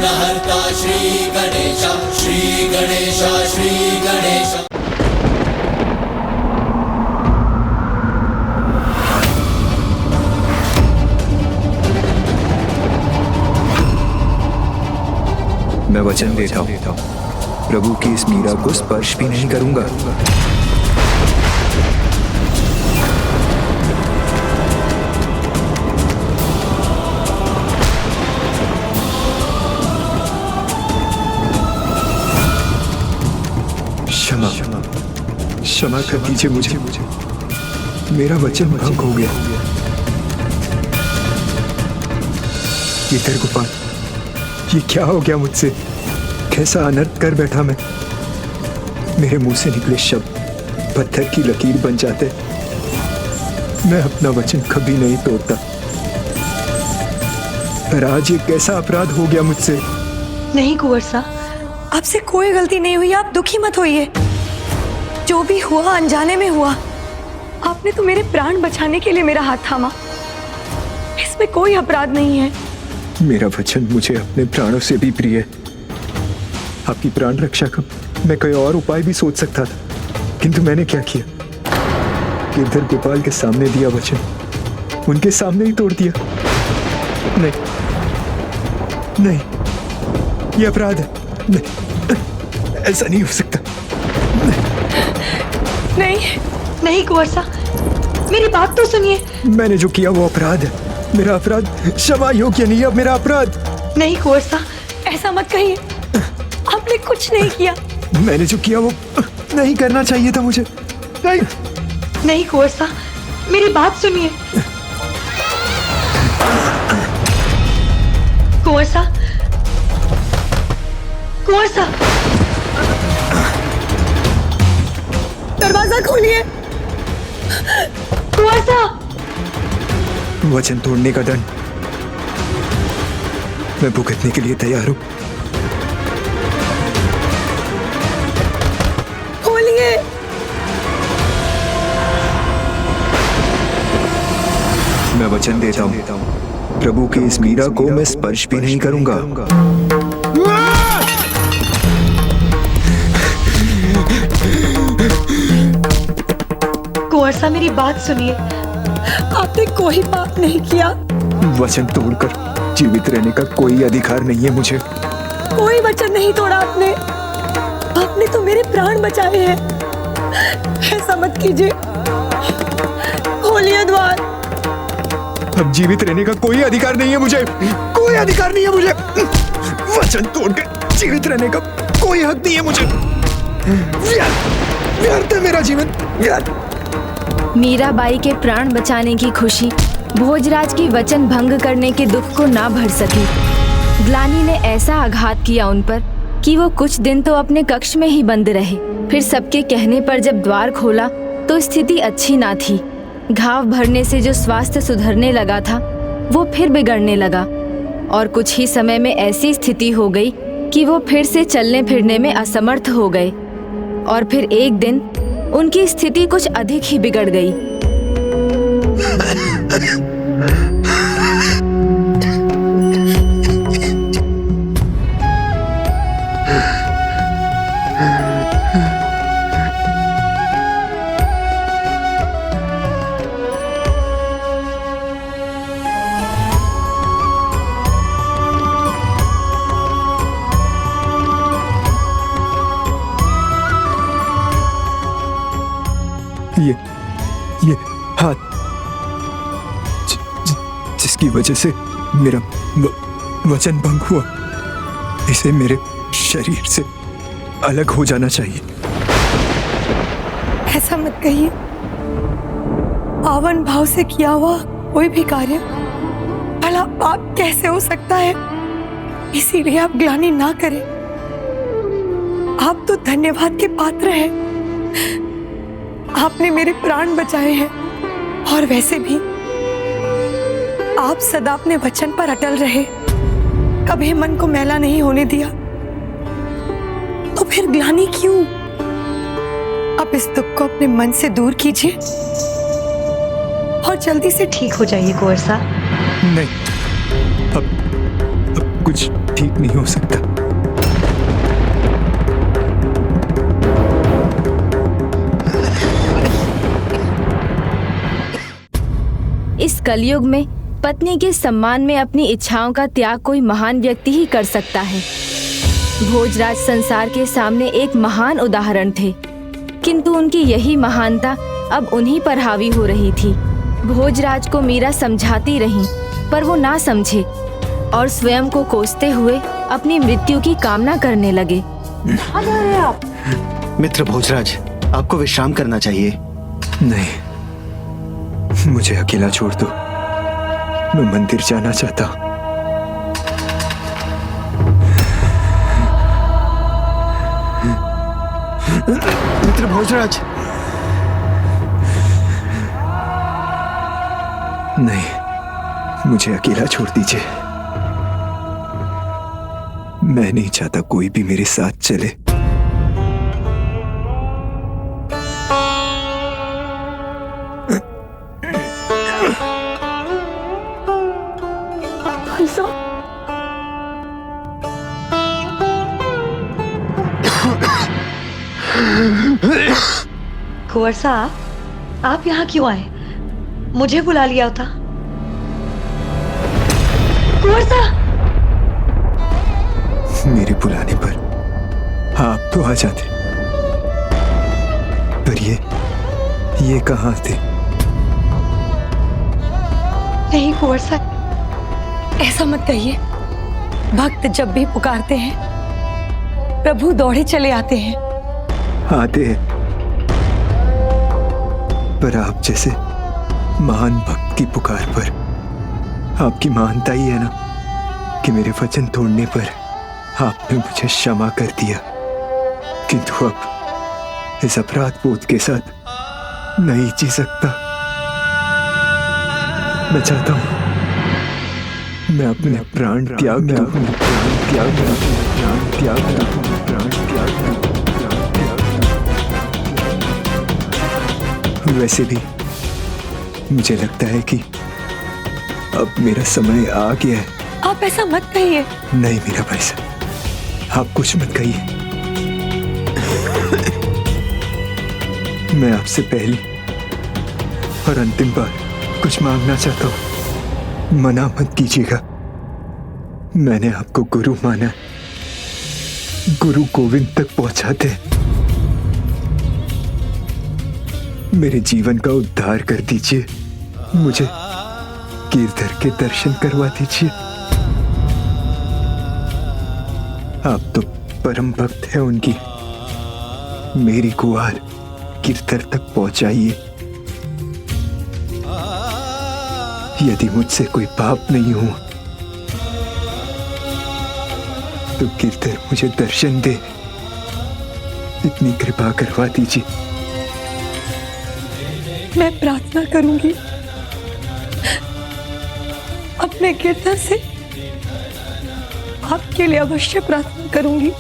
विघ्नहर्ता श्री गणेश, श्री गणेश, श्री गणेश। मैं वचन देता हूँ, प्रभु की इस मीरा को स्पर्श भी नहीं करूंगा। क्षमा क्षमा कर दीजिए मुझे, मेरा वचन भंग हो गया। इधर गोपाल, ये क्या हो गया मुझसे? कैसा अनर्थ कर बैठा मैं। मेरे मुंह से निकले शब्द पत्थर की लकीर बन जाते। मैं अपना वचन कभी नहीं तोड़ता, पर आज ये कैसा अपराध हो गया मुझसे। नहीं कुंवर सा, आपसे कोई गलती नहीं हुई, आप दुखी मत होइए। जो भी हुआ अनजाने में हुआ। आपने तो मेरे प्राण बचाने के लिए मेरा हाथ थामा, इसमें कोई अपराध नहीं है। मेरा वचन मुझे अपने प्राणों से भी प्रिय है। आपकी प्राण रक्षा का मैं कोई और उपाय भी सोच सकता था, किंतु मैंने क्या किया? गिरधर गोपाल के सामने दिया वचन, उनके सामने ही तोड़ दिया। नहीं नहीं, ये अपराध है। नहीं, ऐसा नहीं हो सकता। नहीं नहीं कुंवर सा, मेरी बात तो सुनिए। मैंने जो किया वो अपराध है, मेरा अपराध क्षमा योग्य नहीं। अब मेरा अपराध। नहीं कुंवर सा, ऐसा मत कहिए, आपने कुछ नहीं किया। मैंने जो किया वो नहीं करना चाहिए था मुझे। नहीं नहीं कुंवर सा, मेरी बात सुनिए। कुंवर सा, कुंवर सा, दरवाजा खोलिए। कुंवर सा। वचन तोड़ने का दंड मैं भुगतने के लिए तैयार हूं। खोलिए। मैं वचन देता हूं, प्रभु की इस मीरा को मैं स्पर्श भी नहीं करूंगा। कुंवर सा, मेरी बात सुनिए, आपने कोई पाप नहीं किया। वचन तोड़कर जीवित रहने का कोई अधिकार नहीं है मुझे। कोई वचन नहीं तोड़ा आपने। आपने तो मेरे प्राण बचाए हैं। ऐसा मत कीजिए, खोलिए द्वार। अब जीवित रहने का कोई अधिकार नहीं है मुझे, कोई अधिकार नहीं है मुझे। वचन तोड़कर जीवित रहने का कोई हक नहीं है मुझे। व्यर्थ है मेरा जीवन, व्यर्थ। मीराबाई के प्राण बचाने की खुशी भोजराज की वचन भंग करने के दुख को ना भर सकी। ग्लानि ने ऐसा आघात किया उन पर कि वो कुछ दिन तो अपने कक्ष में ही बंद रहे। फिर सबके कहने पर जब द्वार खोला तो स्थिति अच्छी ना थी। घाव भरने से जो स्वास्थ्य सुधरने लगा था वो फिर बिगड़ने लगा और कुछ ही समय में ऐसी स्थिति हो गई कि वो फिर से चलने फिरने में असमर्थ हो गए। और फिर एक दिन उनकी स्थिति कुछ अधिक ही बिगड़ गई। ये हाथ जिसकी वजह से मेरा वचन भंग हुआ, इसे मेरे शरीर से अलग हो जाना चाहिए। ऐसा मत कहिए। पावन भाव से किया हुआ कोई भी कार्य भला पाप कैसे हो सकता है? इसीलिए आप ग्लानि ना करें। आप तो धन्यवाद के पात्र हैं। आपने मेरे प्राण बचाए हैं और वैसे भी आप सदा अपने वचन पर अटल रहे, कभी मन को मैला नहीं होने दिया। तो फिर ग्लानि क्यों? अब इस दुख को अपने मन से दूर कीजिए और जल्दी से ठीक हो जाइए कुंवर साहब। नहीं, अब कुछ ठीक नहीं हो सकता। इस कलयुग में पत्नी के सम्मान में अपनी इच्छाओं का त्याग कोई महान व्यक्ति ही कर सकता है। भोजराज संसार के सामने एक महान उदाहरण थे, किंतु उनकी यही महानता अब उन्हीं पर हावी हो रही थी। भोजराज को मीरा समझाती रही, पर वो ना समझे और स्वयं को कोसते हुए अपनी मृत्यु की कामना करने लगे। मित्र भोजराज, आपको विश्राम करना चाहिए। नहीं, मुझे अकेला छोड़ दो। मैं मंदिर जाना चाहता हूँ। मित्र भोजराज, नहीं, मुझे अकेला छोड़ दीजिए। मैं नहीं चाहता कोई भी मेरे साथ चले। कुंवर साहब, आप यहाँ क्यों आए? मुझे बुला लिया होता। कुंवर साहब, मेरे बुलाने पर आप तो आ जाते, पर ये कहाँ थे? नहीं कुंवर साहब, ऐसा मत कहिए। भक्त जब भी पुकारते हैं प्रभु दौड़े चले आते हैं। आते हैं, पर आप जैसे महान भक्त की पुकार पर आपकी महानता ही है ना कि मेरे वचन तोड़ने पर आपने मुझे क्षमा कर दिया। किंतु अब इस अपराध बोध के साथ नहीं जी सकता। मैं चाहता हूं मैं अपने प्राण त्याग दूं, अपने प्राण त्याग दूं, अपने प्राण त्याग दूं, अपने प्राण त्याग दूं। वैसे भी मुझे लगता है कि अब मेरा समय आ गया है। आप ऐसा मत कहिए। नहीं मेरा भाई साहब, आप कुछ मत कहिए। मैं आपसे पहली और अंतिम बार कुछ मांगना चाहता हूं, मना मत कीजिएगा। मैंने आपको गुरु माना, गुरु गोविंद तक पहुंचाते। मेरे जीवन का उद्धार कर दीजिए, मुझे गिरधर के दर्शन करवा दीजिए। आप तो परम भक्त हैं उनकी, मेरी गुहार गिरधर तक पहुंचाइए। यदि मुझसे कोई पाप नहीं हो तो गिरधर मुझे दर्शन दे, इतनी कृपा करवा दीजिए। मैं प्रार्थना करूंगी, अपने गिरधर से आपके लिए अवश्य प्रार्थना करूंगी।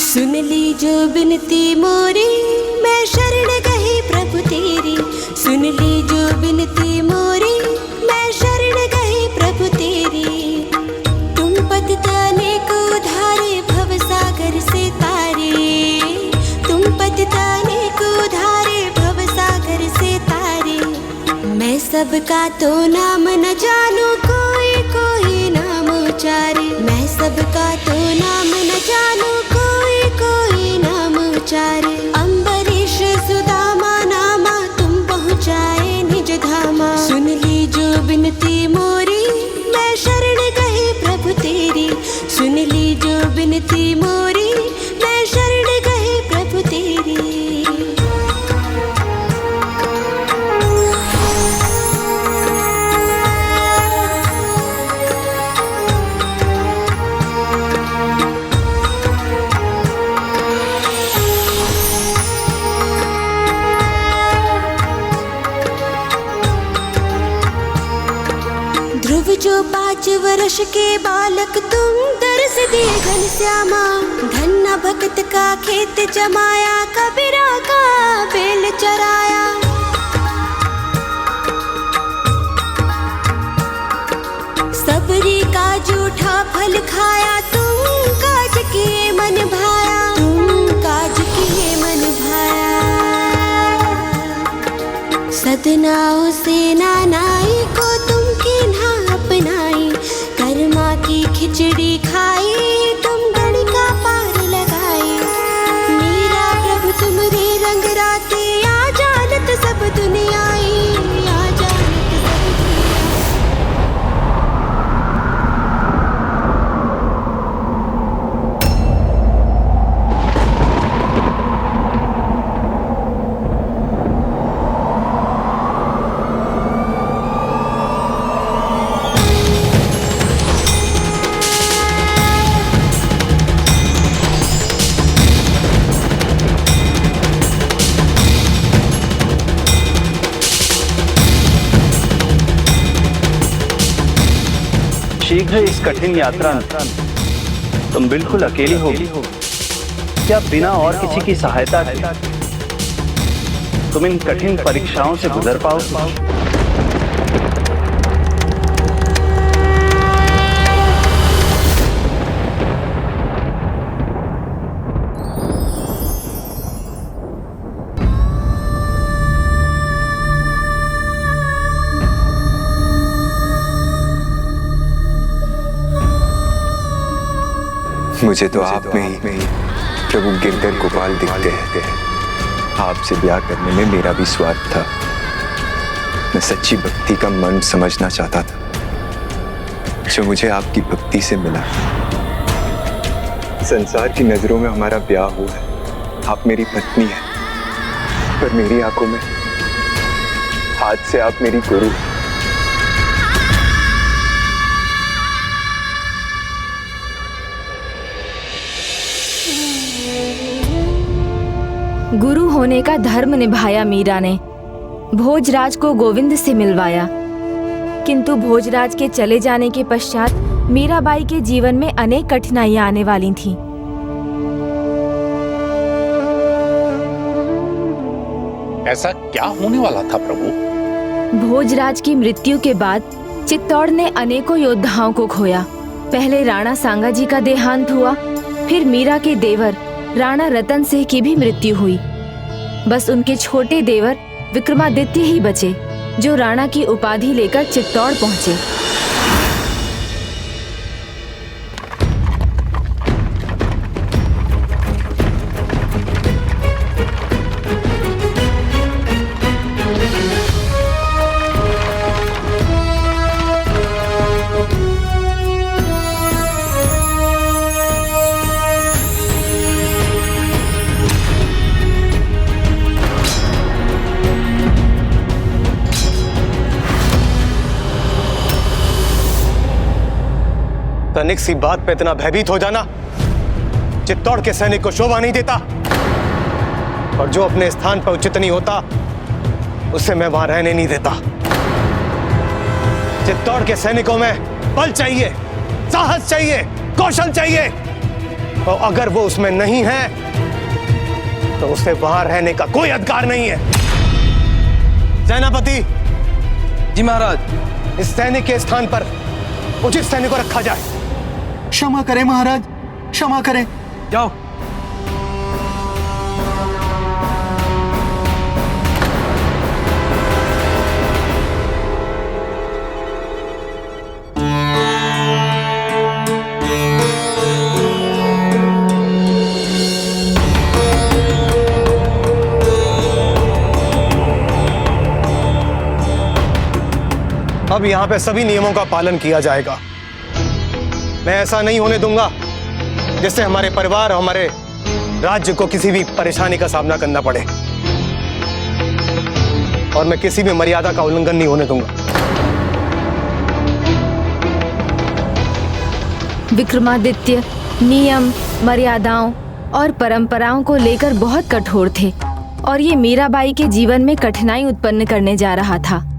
सुन ली जो बिनती मोरी, मैं शरण गई प्रभु तेरी। सुन ली जो बिनती मोरी, मैं शरण गई प्रभु तेरी। तुम पतिताने को धारे भव सागर से तारे। तुम पतिताने को धारे भव सागर से तारे। मैं सबका तो नाम न जानू, कोई कोई नाम उचारे। मैं सबका तो नाम न जानू, कोई कोई नाम उचारे। अम्बरीश सुदामा नामा, तुम पहुँचाए निज धामा। सुन ली जो बिनती मोरी, मैं शरण गई प्रभु तेरी। सुन ली जो बिनती मोरी, मैं शरण गई प्रभु तेरी। ध्रुव जो 5 वर्ष के बालक तुम दर्श दे घनश्यामा। धन्ना भक्त का खेत जमाया, कबीरा का बेल चराया। सबरी का जूठा फल खाया, तुम काज किए मन भाया। तुम काज किए मन भाया। सदनाओ सेना नाई को तुम किन्हा अपनाई। कर्मा की खिचड़ी खाई, तुम गणिका पार लगाई। मेरा प्रभु तुमरे रंग राते, आ जानत सब दुनियाई। आ जानत सब दुनियाई। शीघ्र इस कठिन यात्रा में तुम बिल्कुल अकेली होगी। क्या बिना और किसी की सहायता के तुम इन कठिन परीक्षाओं से गुजर पाओगे? मुझे तो आप में ही प्रभु गिरधर गोपाल दिखते हैं। आपसे ब्याह करने में मेरा भी स्वार्थ था। मैं सच्ची भक्ति का मर्म समझना चाहता था, जो मुझे आपकी भक्ति से मिला। संसार की नजरों में हमारा ब्याह हुआ है, आप मेरी पत्नी हैं, पर मेरी आंखों में आज से आप मेरी गुरु हैं। गुरु होने का धर्म निभाया मीरा ने। भोजराज को गोविंद से मिलवाया, किंतु भोजराज के चले जाने के पश्चात मीराबाई के जीवन में अनेक कठिनाइयां आने वाली थीं। ऐसा क्या होने वाला था प्रभु? भोजराज की मृत्यु के बाद चित्तौड़ ने अनेकों योद्धाओं को खोया। पहले राणा सांगाजी का देहांत हुआ, फिर मीरा के देवर राणा रतन सिंह की भी मृत्यु हुई। बस उनके छोटे देवर विक्रमादित्य ही बचे, जो राणा की उपाधि लेकर चित्तौड़ पहुंचे। तनिक सी बात पे इतना भयभीत हो जाना चित्तौड़ के सैनिक को शोभा नहीं देता, और जो अपने स्थान पर उचित नहीं होता उसे मैं वहां रहने नहीं देता। चित्तौड़ के सैनिकों में बल चाहिए, साहस चाहिए, कौशल चाहिए, और अगर वो उसमें नहीं है तो उसे वहां रहने का कोई अधिकार नहीं है। सेनापति जी महाराज। इस सैनिक के स्थान पर उचित सैनिक को रखा जाए। क्षमा करें महाराज, क्षमा करें। जाओ। अब यहां पे सभी नियमों का पालन किया जाएगा। मैं ऐसा नहीं होने दूंगा जिससे हमारे परिवार और हमारे राज्य को किसी भी परेशानी का सामना करना पड़े, और मैं किसी भी मर्यादा का उल्लंघन नहीं होने दूंगा। विक्रमादित्य नियम, मर्यादाओं और परंपराओं को लेकर बहुत कठोर थे, और ये मीराबाई के जीवन में कठिनाई उत्पन्न करने जा रहा था।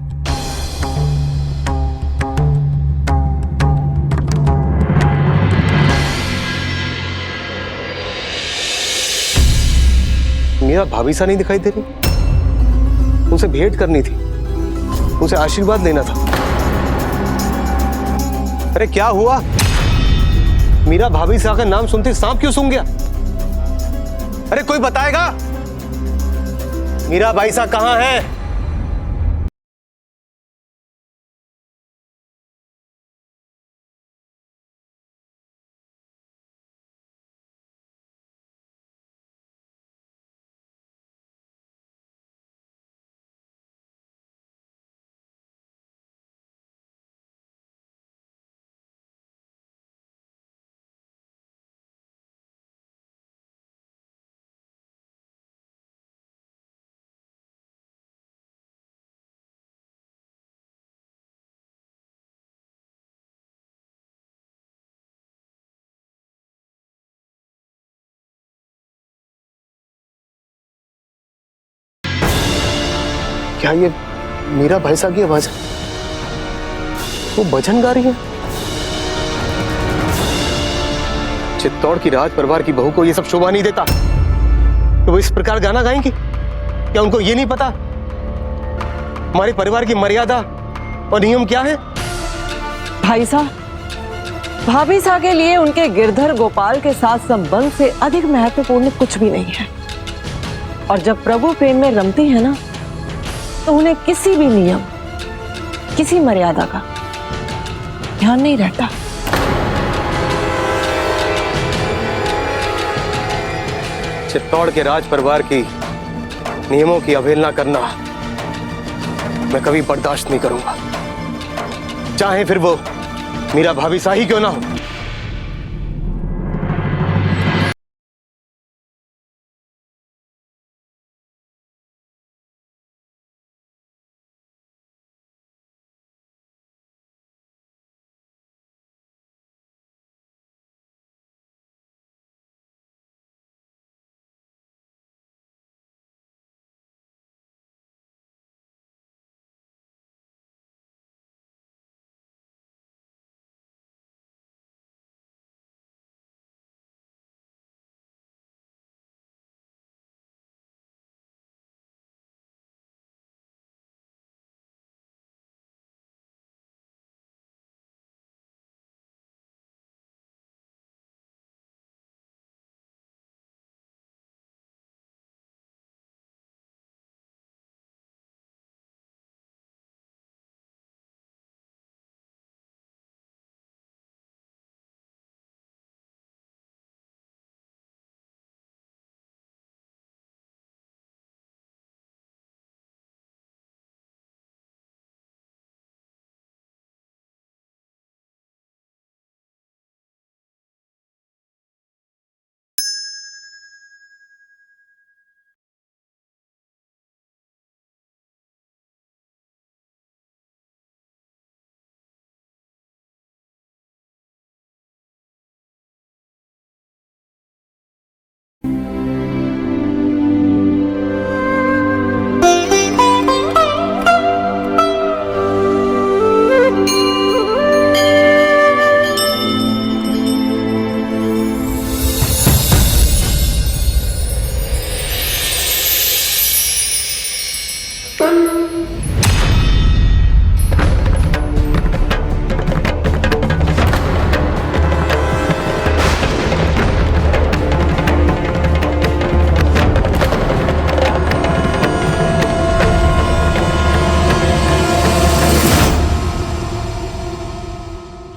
मीरा भाभी सा नहीं दिखाई दे रही? उनसे भेंट करनी थी, उनसे आशीर्वाद लेना था। अरे क्या हुआ? मीरा भाभी सा का नाम सुनते सांप क्यों सूंघ गया? अरे कोई बताएगा मीरा भाई सा कहां है? क्या ये मीरा भाई साहब की आवाज है? वो भजन गा रही है। चित्तौड़ की राज परिवार की बहू को ये सब शोभा नहीं देता तो वो इस प्रकार गाना गाएंगी? क्या उनको ये नहीं पता हमारे परिवार की मर्यादा और नियम क्या है? भाई साहब, भाभी साहब के लिए उनके गिरधर गोपाल के साथ संबंध से अधिक महत्वपूर्ण कुछ भी नहीं है। और जब प्रभु प्रेम में रमती है ना, तो उन्हें किसी भी नियम, किसी मर्यादा का ध्यान नहीं रहता। चित्तौड़ के राज परिवार की नियमों की अवहेलना करना मैं कभी बर्दाश्त नहीं करूंगा, चाहे फिर वो मीरा भाभी सा ही क्यों ना हो।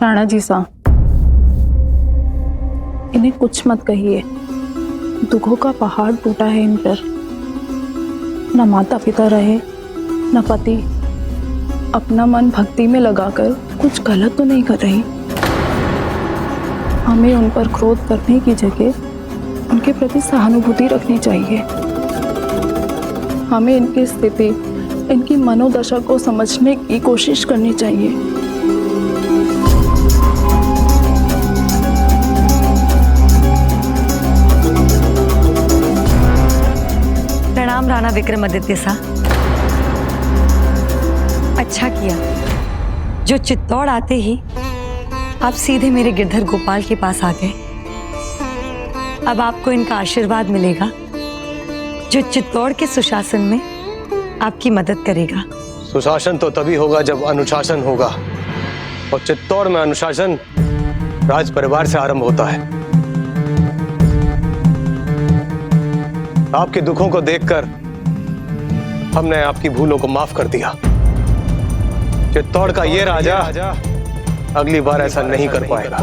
राणा जी सा, इन्हें कुछ मत कहिए। दुखों का पहाड़ टूटा है इन पर। न माता पिता रहे, न पति। अपना मन भक्ति में लगाकर कुछ गलत तो नहीं कर रही। हमें उन पर क्रोध करने की जगह उनके प्रति सहानुभूति रखनी चाहिए। हमें इनकी स्थिति, इनकी मनोदशा को समझने की कोशिश करनी चाहिए। प्रणाम राणा विक्रमादित्य सा। अच्छा किया जो चित्तौड़ आते ही आप सीधे मेरे गिरधर गोपाल के पास आ गए। अब आपको इनका आशीर्वाद मिलेगा जो चित्तौड़ के सुशासन में आपकी मदद करेगा। सुशासन तो तभी होगा जब अनुशासन होगा, और चित्तौड़ में अनुशासन राज परिवार से आरंभ होता है। आपके दुखों को देखकर हमने आपकी भूलों को माफ कर दिया। चित्तौड़ का ये राजा अगली बार ऐसा नहीं कर पाएगा।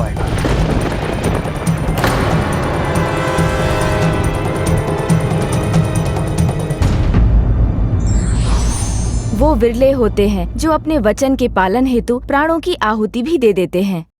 वो विरले होते हैं जो अपने वचन के पालन हेतु प्राणों की आहुति भी दे देते हैं।